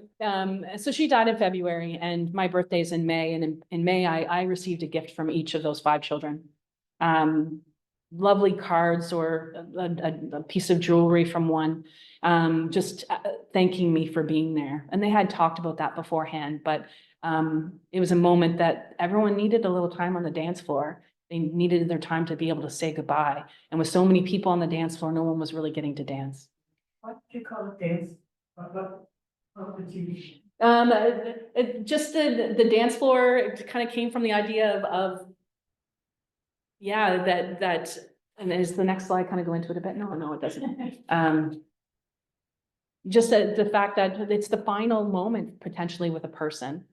Speaker 3: So she died in February, and my birthday's in May. And in May, I received a gift from each of those 5 children. Lovely cards, or a piece of jewelry from one, just thanking me for being there. And they had talked about that beforehand, but it was a moment that everyone needed a little time on the dance floor. They needed their time to be able to say goodbye. And with so many people on the dance floor, no one was really getting to dance.
Speaker 6: What do you call it, dance? What would you?
Speaker 3: Just the dance floor, it kind of came from the idea of yeah, that, and is the next slide kind of go into it a bit? No, it doesn't. Just the fact that it's the final moment potentially with a person.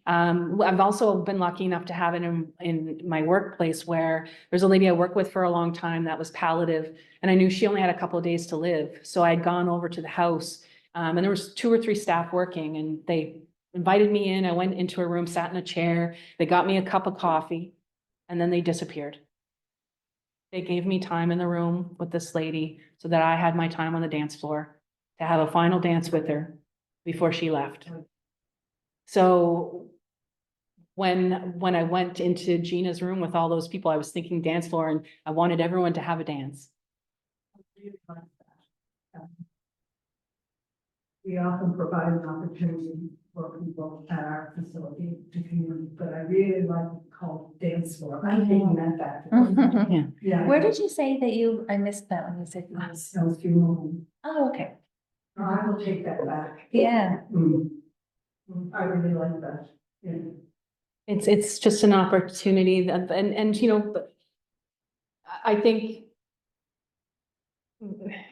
Speaker 3: I've also been lucky enough to have it in my workplace, where there's a lady I worked with for a long time that was palliative, and I knew she only had a couple of days to live. So I had gone over to the house, and there was 2 or 3 staff working, and they invited me in. I went into a room, sat in a chair. They got me a cup of coffee, and then they disappeared. They gave me time in the room with this lady so that I had my time on the dance floor to have a final dance with her before she left. So when I went into Gina's room with all those people, I was thinking dance floor, and I wanted everyone to have a dance.
Speaker 6: We often provide an opportunity for people at our facility to come, but I really like it called dance floor. I'm taking that back.
Speaker 3: Yeah.
Speaker 6: Yeah.
Speaker 2: Where did you say that I missed that when you said?
Speaker 6: Sounds funeral.
Speaker 2: Oh, okay.
Speaker 6: I will take that back.
Speaker 2: Yeah.
Speaker 6: I really like that. Yeah.
Speaker 3: It's just an opportunity, and you know, I think,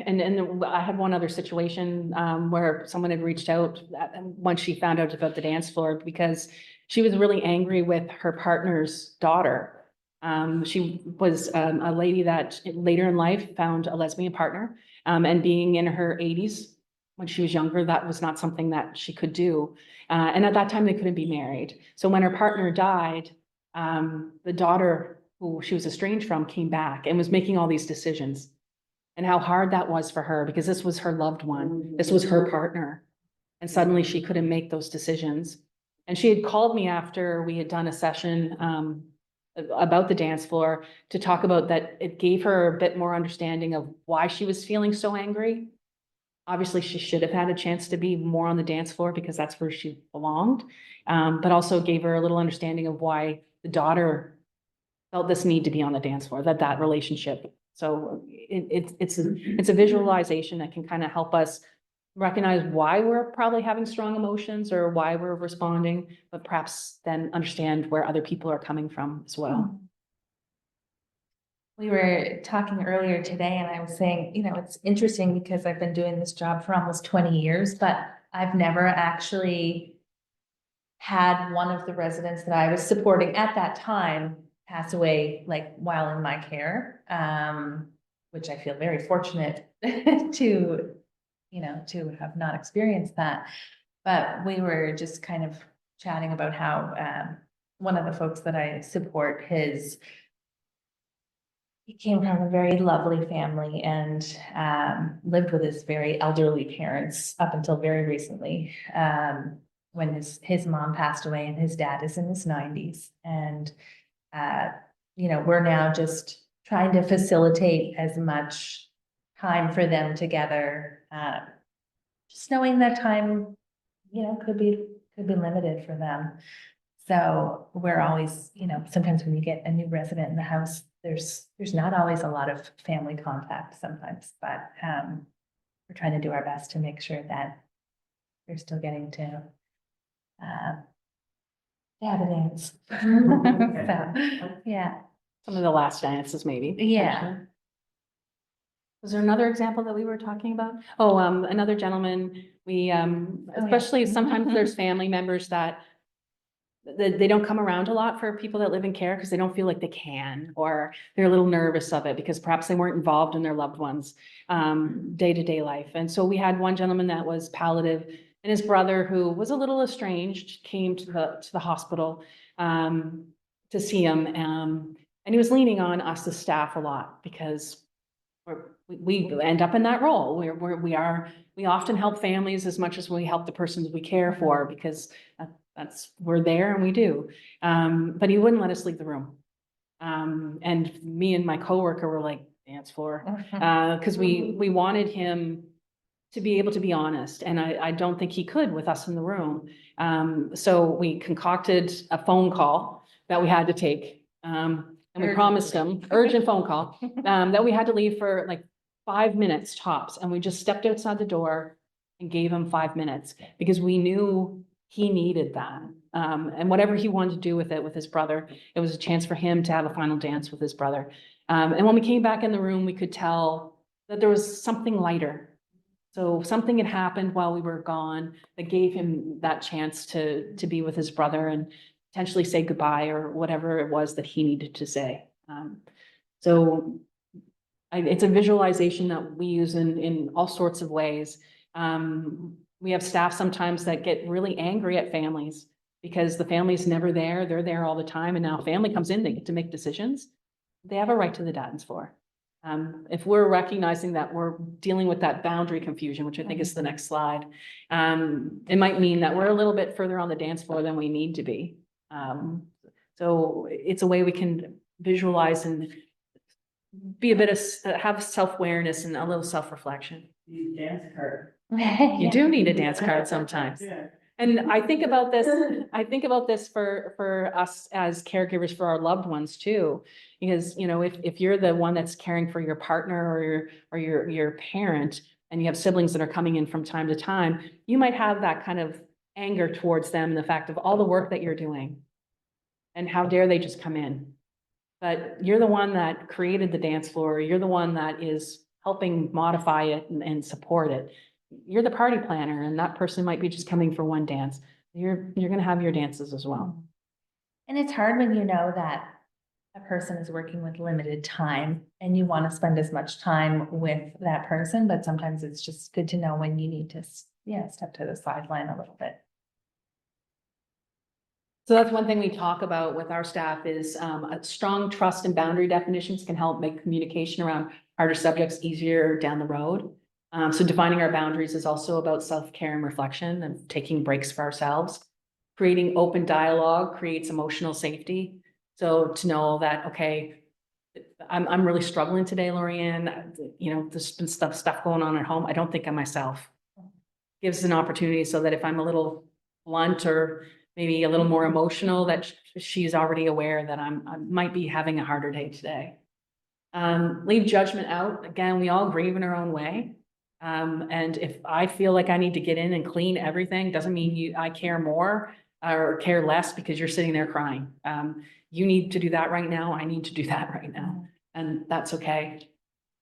Speaker 3: and I had one other situation where someone had reached out once she found out about the dance floor, because she was really angry with her partner's daughter. She was a lady that later in life found a lesbian partner, and being in her 80s, when she was younger, that was not something that she could do. And at that time, they couldn't be married. So when her partner died, the daughter who she was estranged from came back and was making all these decisions. And how hard that was for her, because this was her loved one, this was her partner. And suddenly she couldn't make those decisions. And she had called me after we had done a session about the dance floor to talk about that. It gave her a bit more understanding of why she was feeling so angry. Obviously, she should have had a chance to be more on the dance floor because that's where she belonged. But also gave her a little understanding of why the daughter felt this need to be on the dance floor, that relationship. So it's a visualization that can kind of help us recognize why we're probably having strong emotions or why we're responding, but perhaps then understand where other people are coming from as well.
Speaker 2: We were talking earlier today and I was saying, it's interesting because I've been doing this job for almost 20 years, but I've never actually had one of the residents that I was supporting at that time pass away, like while in my care, which I feel very fortunate to, to have not experienced that. But we were just kind of chatting about how one of the folks that I support, he came from a very lovely family and lived with his very elderly parents up until very recently, when his mom passed away and his dad is in his 90s. And, we're now just trying to facilitate as much time for them together. Just knowing that time, could be limited for them. So we're always, sometimes when you get a new resident in the house, there's not always a lot of family contact sometimes, but we're trying to do our best to make sure that they're still getting to have a dance. So, yeah.
Speaker 3: Some of the last dances, maybe.
Speaker 2: Yeah.
Speaker 3: Actually. Was there another example that we were talking about? Oh, another gentleman, we, especially sometimes there's family members that they don't come around a lot for people that live in care because they don't feel like they can, or they're a little nervous of it because perhaps they weren't involved in their loved ones' day-to-day life. And so we had one gentleman that was palliative, and his brother, who was a little estranged, came to the hospital to see him. And he was leaning on us, the staff, a lot because we end up in that role where we often help families as much as we help the persons we care for, because we're there and we do. But he wouldn't let us leave the room. And me and my coworker were like, dance floor, because we wanted him to be able to be honest. And I don't think he could with us in the room. So we concocted a phone call that we had to take. And we promised him, urgent phone call, that we had to leave for like 5 minutes tops. And we just stepped outside the door and gave him 5 minutes because we knew he needed that. And whatever he wanted to do with it, with his brother, it was a chance for him to have a final dance with his brother. And when we came back in the room, we could tell that there was something lighter. So something had happened while we were gone that gave him that chance to be with his brother and potentially say goodbye or whatever it was that he needed to say. So it's a visualization that we use in all sorts of ways. We have staff sometimes that get really angry at families because the family's never there. They're there all the time. And now family comes in, they get to make decisions. They have a right to the dance floor. If we're recognizing that we're dealing with that boundary confusion, which I think is the next slide, it might mean that we're a little bit further on the dance floor than we need to be. So it's a way we can visualize and be a bit of, have self-awareness and a little self-reflection.
Speaker 6: You dance card.
Speaker 3: You do need a dance card sometimes.
Speaker 6: Yeah.
Speaker 3: And I think about this for us as caregivers for our loved ones too. Because, if you're the one that's caring for your partner or your parent, and you have siblings that are coming in from time to time, you might have that kind of anger towards them, and the fact of all the work that you're doing. And how dare they just come in? But you're the one that created the dance floor. You're the one that is helping modify it and support it. You're the party planner, and that person might be just coming for one dance. You're going to have your dances as well.
Speaker 2: And it's hard when you know that a person is working with limited time and you want to spend as much time with that person, but sometimes it's just good to know when you need to, step to the sideline a little bit.
Speaker 3: So that's one thing we talk about with our staff is a strong trust and boundary definitions can help make communication around harder subjects easier down the road. So defining our boundaries is also about self-care and reflection and taking breaks for ourselves. Creating open dialogue creates emotional safety. So to know that, okay, I'm really struggling today, Lorianne, you know, there's been stuff going on at home. I don't think I'm myself. Gives an opportunity so that if I'm a little blunt or maybe a little more emotional, that she's already aware that I might be having a harder day today. Leave judgment out. Again, we all grieve in our own way. And if I feel like I need to get in and clean everything, doesn't mean I care more or care less because you're sitting there crying. You need to do that right now. I need to do that right now. And that's okay.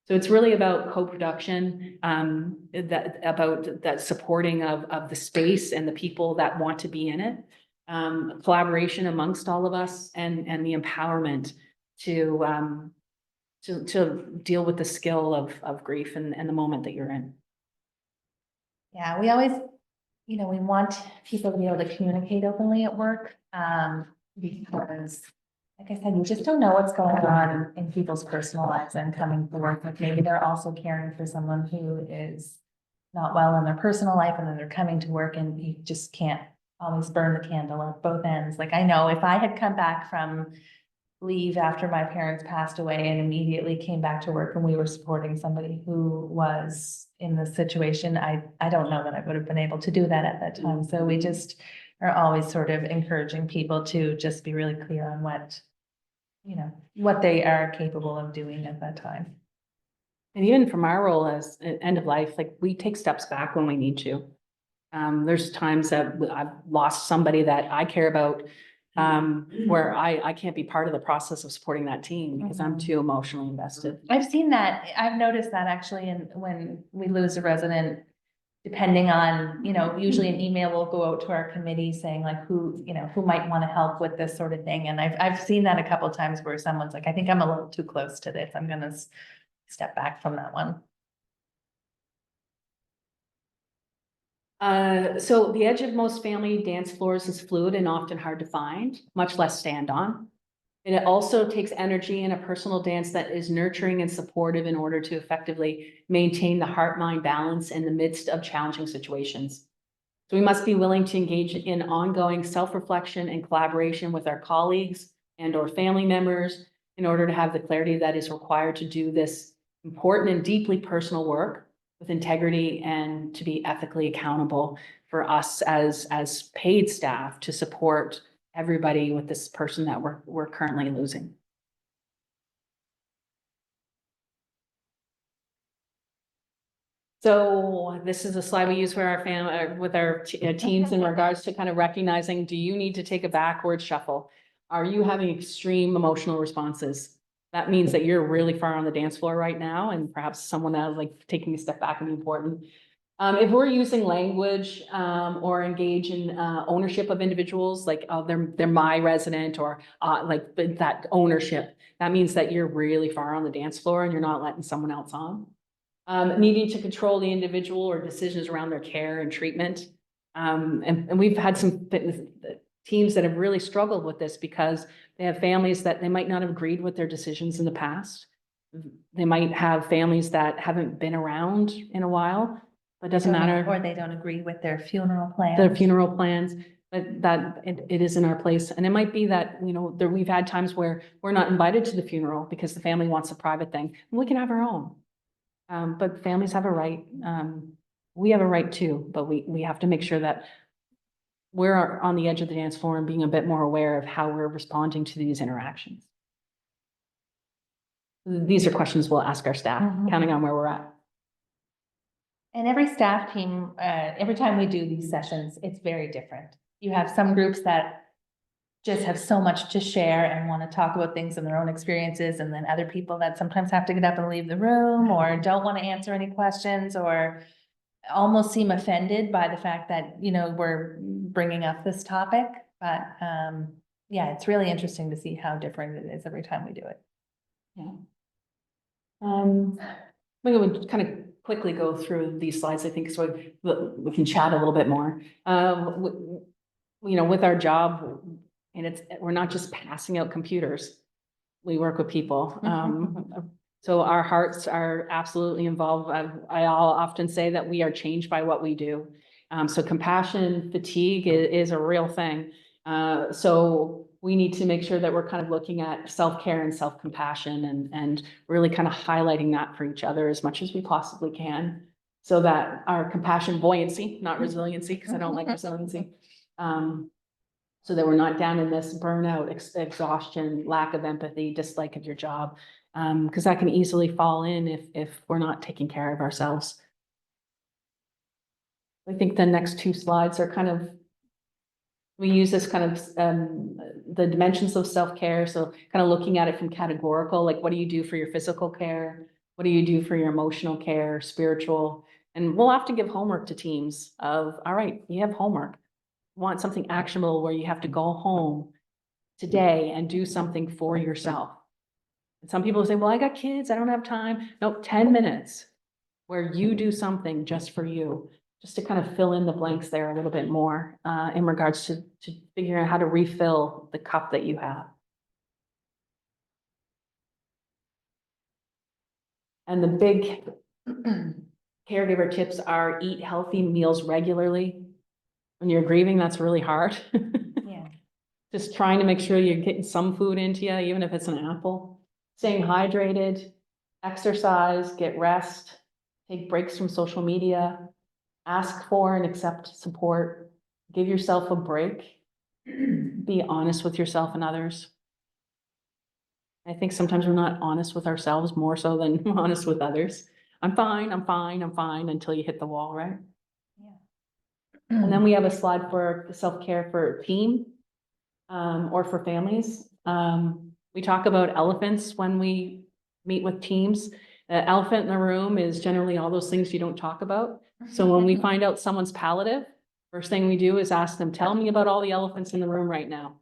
Speaker 3: So it's really about co-production, about that supporting of the space and the people that want to be in it. Collaboration amongst all of us and the empowerment to deal with the skill of grief and the moment that you're in.
Speaker 2: Yeah, we always, we want people to be able to communicate openly at work, because, like I said, you just don't know what's going on in people's personal lives and coming to work. Like maybe they're also caring for someone who is not well in their personal life, and then they're coming to work, and you just can't always burn the candle at both ends. Like I know if I had come back from leave after my parents passed away and immediately came back to work and we were supporting somebody who was in this situation, I don't know that I would have been able to do that at that time. So we just are always sort of encouraging people to just be really clear on what they are capable of doing at that time.
Speaker 3: And even from our role as an end of life, like we take steps back when we need to. There's times that I've lost somebody that I care about, where I can't be part of the process of supporting that team because I'm too emotionally invested.
Speaker 2: I've seen that. I've noticed that actually when we lose a resident, depending on, usually an email will go out to our committee saying like who might want to help with this sort of thing. And I've seen that a couple of times where someone's like, I think I'm a little too close to this. I'm gonna step back from that one.
Speaker 3: So the edge of most family dance floors is fluid and often hard to find, much less stand on. And it also takes energy in a personal dance that is nurturing and supportive in order to effectively maintain the heart-mind balance in the midst of challenging situations. So we must be willing to engage in ongoing self-reflection and collaboration with our colleagues and or family members in order to have the clarity that is required to do this important and deeply personal work with integrity and to be ethically accountable for us as paid staff to support everybody with this person that we're currently losing. So this is a slide we use for our family, with our teams in regards to kind of recognizing, do you need to take a backward shuffle? Are you having extreme emotional responses? That means that you're really far on the dance floor right now, and perhaps someone that like taking a step back would be important. If we're using language or engage in ownership of individuals, like they're my resident or like that ownership, that means that you're really far on the dance floor and you're not letting someone else on. Needing to control the individual or decisions around their care and treatment. And we've had some teams that have really struggled with this because they have families that they might not have agreed with their decisions in the past. They might have families that haven't been around in a while, but it doesn't matter.
Speaker 2: Or they don't agree with their funeral plan.
Speaker 3: Their funeral plans, but that it is in our place. And it might be that, we've had times where we're not invited to the funeral because the family wants a private thing, and we can have our own. But families have a right. We have a right too, but we have to make sure that we're on the edge of the dance floor and being a bit more aware of how we're responding to these interactions. These are questions we'll ask our staff, counting on where we're at.
Speaker 2: And every staff team, every time we do these sessions, it's very different. You have some groups that just have so much to share and want to talk about things in their own experiences. And then other people that sometimes have to get up and leave the room or don't want to answer any questions or almost seem offended by the fact that, we're bringing up this topic. But, yeah, it's really interesting to see how different it is every time we do it.
Speaker 3: Yeah. Maybe we kind of quickly go through these slides, I think, so we can chat a little bit more. You know, with our job, and we're not just passing out computers. We work with people. So our hearts are absolutely involved. I'll often say that we are changed by what we do. So compassion fatigue is a real thing. So we need to make sure that we're kind of looking at self-care and self-compassion and really kind of highlighting that for each other as much as we possibly can. So that our compassion buoyancy, not resiliency, because I don't like resiliency. So that we're not down in this burnout, exhaustion, lack of empathy, dislike of your job. Because that can easily fall in if we're not taking care of ourselves. I think the next two slides are kind of, we use this kind of, the dimensions of self-care. So kind of looking at it from categorical, like what do you do for your physical care? What do you do for your emotional care, spiritual? And we'll have to give homework to teams of, all right, you have homework. Want something actionable where you have to go home today and do something for yourself. And some people say, well, I got kids, I don't have time. Nope, 10 minutes where you do something just for you, just to kind of fill in the blanks there a little bit more in regards to figuring out how to refill the cup that you have. And the big caregiver tips are eat healthy meals regularly. When you're grieving, that's really hard.
Speaker 2: Yeah.
Speaker 3: Just trying to make sure you're getting some food into you, even if it's an apple. Staying hydrated, exercise, get rest, take breaks from social media, ask for and accept support, give yourself a break, be honest with yourself and others. I think sometimes we're not honest with ourselves more so than honest with others. I'm fine, I'm fine, I'm fine, until you hit the wall, right? And then we have a slide for the self-care for a team or for families. We talk about elephants when we meet with teams. The elephant in the room is generally all those things you don't talk about. So when we find out someone's palliative, first thing we do is ask them, tell me about all the elephants in the room right now.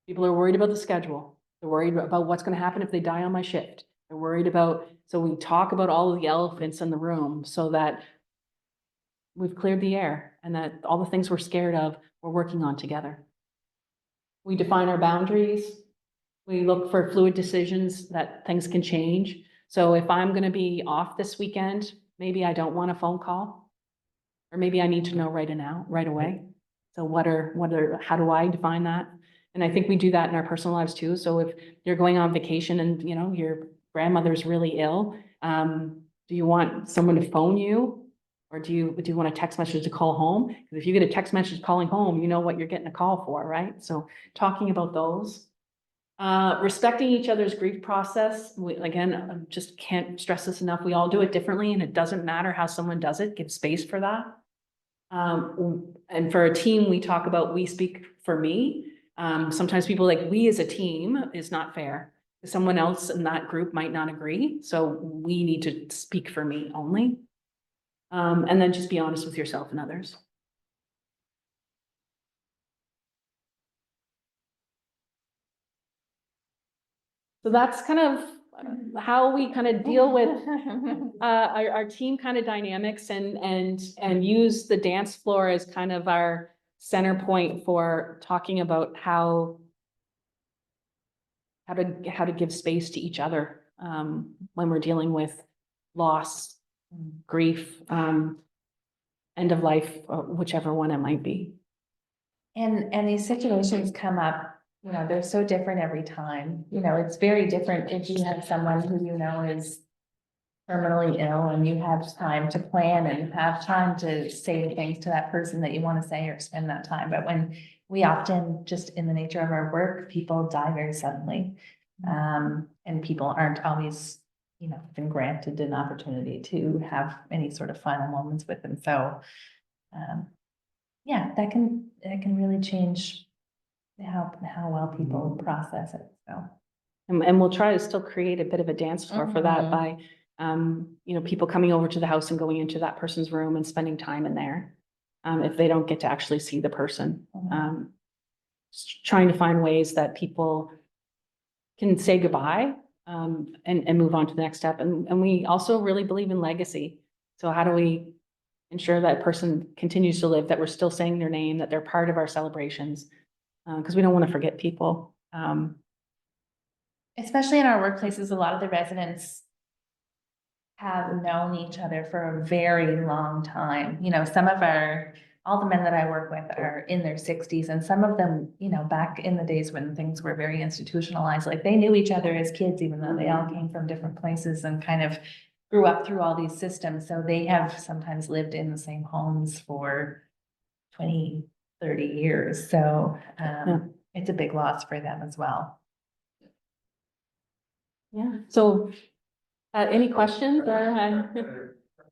Speaker 3: People are worried about the schedule. They're worried about what's going to happen if they die on my shift. They're worried about, so we talk about all of the elephants in the room so that we've cleared the air and that all the things we're scared of, we're working on together. We define our boundaries. We look for fluid decisions that things can change. So if I'm going to be off this weekend, maybe I don't want a phone call, or maybe I need to know right away. So how do I define that? And I think we do that in our personal lives too. So if you're going on vacation and you know your grandmother's really ill, do you want someone to phone you? Or do you want a text message to call home? Because if you get a text message calling home, you know what you're getting a call for, right? So talking about those. Respecting each other's grief process. Again, just can't stress this enough. We all do it differently and it doesn't matter how someone does it. Give space for that. And for a team, we talk about, we speak for me. Sometimes people like we as a team is not fair. Someone else in that group might not agree. So we need to speak for me only. And then just be honest with yourself and others. So that's kind of how we kind of deal with our team kind of dynamics and use the dance floor as kind of our center point for talking about how to give space to each other when we're dealing with loss, grief, end of life, whichever one it might be.
Speaker 2: And these situations come up, you know, they're so different every time. You know, it's very different if you have someone who you know is terminally ill and you have time to plan and you have time to say the things to that person that you want to say or spend that time. But when we often, just in the nature of our work, people die very suddenly. And people aren't always, you know, been granted an opportunity to have any sort of final moments with them. So, yeah, that can really change how well people process it. So,
Speaker 3: and we'll try to still create a bit of a dance floor for that by, you know, people coming over to the house and going into that person's room and spending time in there. If they don't get to actually see the person. trying to find ways that people can say goodbye, and move on to the next step. And we also really believe in legacy. So how do we ensure that person continues to live, that we're still saying their name, that they're part of our celebrations? Because we don't want to forget people.
Speaker 2: Especially in our workplaces, a lot of the residents have known each other for a very long time. You know, all the men that I work with are in their sixties, and some of them, you know, back in the days when things were very institutionalized, like they knew each other as kids, even though they all came from different places and kind of grew up through all these systems. So they have sometimes lived in the same homes for 20, 30 years. So it's a big loss for them as well.
Speaker 3: Yeah, so, any questions or?